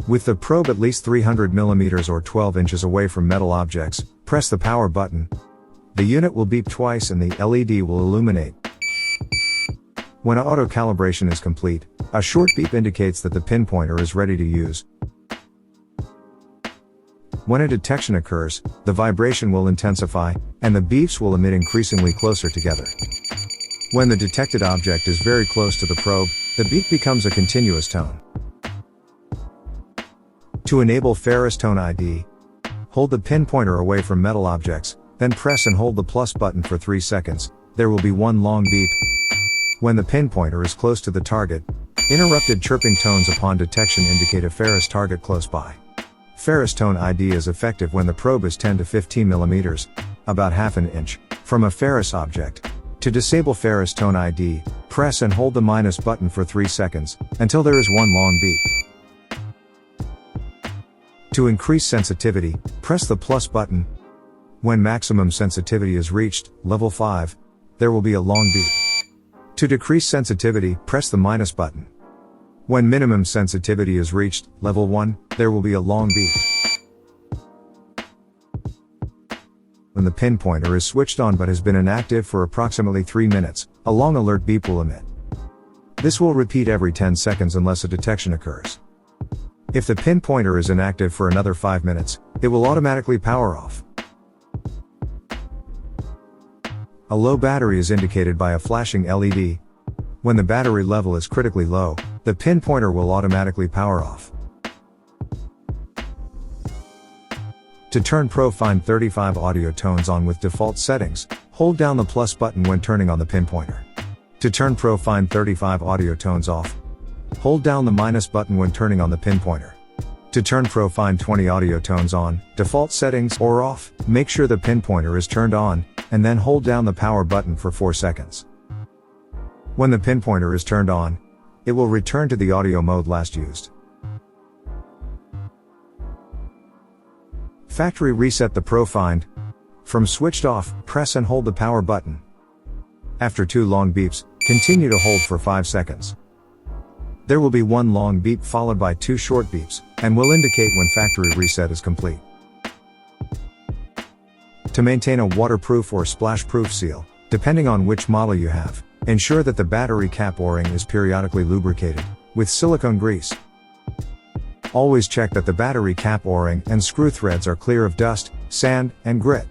With the probe at least 300 mm or 12 inches away from metal objects, press the power button. The unit will beep twice and the LED will illuminate. When auto calibration is complete, a short beep indicates that the pinpointer is ready to use. When a detection occurs, the vibration will intensify, and the beeps will emit increasingly closer together. When the detected object is very close to the probe, the beep becomes a continuous tone. To enable Ferrous Tone ID, hold the pinpointer away from metal objects, then press and hold the plus button for 3 seconds. There will be one long beep. When the pinpointer is close to the target, interrupted chirping tones upon detection indicate a Ferrous target close by. Ferrous Tone ID is effective when the probe is 10 to 15 mm, about half an inch, from a ferrous object. To disable Ferrous Tone ID, press and hold the minus button for 3 seconds, until there is one long beep. To increase sensitivity, press the plus button. When maximum sensitivity is reached, level 5, there will be a long beep. To decrease sensitivity, press the minus button. When minimum sensitivity is reached, level 1, there will be a long beep. When the pinpointer is switched on but has been inactive for approximately 3 minutes, a long alert beep will emit. This will repeat every 10 seconds unless a detection occurs. If the pinpointer is inactive for another 5 minutes, it will automatically power off. A low battery is indicated by a flashing LED. When the battery level is critically low, the pinpointer will automatically power off. To turn Pro Find 35 audio tones on with default settings, hold down the plus button when turning on the pinpointer. To turn Pro Find 35 audio tones off, hold down the minus button when turning on the pinpointer. To turn Pro Find 20 audio tones on, default settings, or off, make sure the pinpointer is turned on, and then hold down the power button for 4 seconds. When the pinpointer is turned on, it will return to the audio mode last used. Factory reset the Pro Find. From switched off, press and hold the power button. After 2 long beeps, continue to hold for 5 seconds. There will be one long beep followed by 2 short beeps, and will indicate when factory reset is complete. To maintain a waterproof or splash-proof seal, depending on which model you have, ensure that the battery cap O-ring is periodically lubricated with silicone grease. Always check that the battery cap O-ring and screw threads are clear of dust, sand, and grit.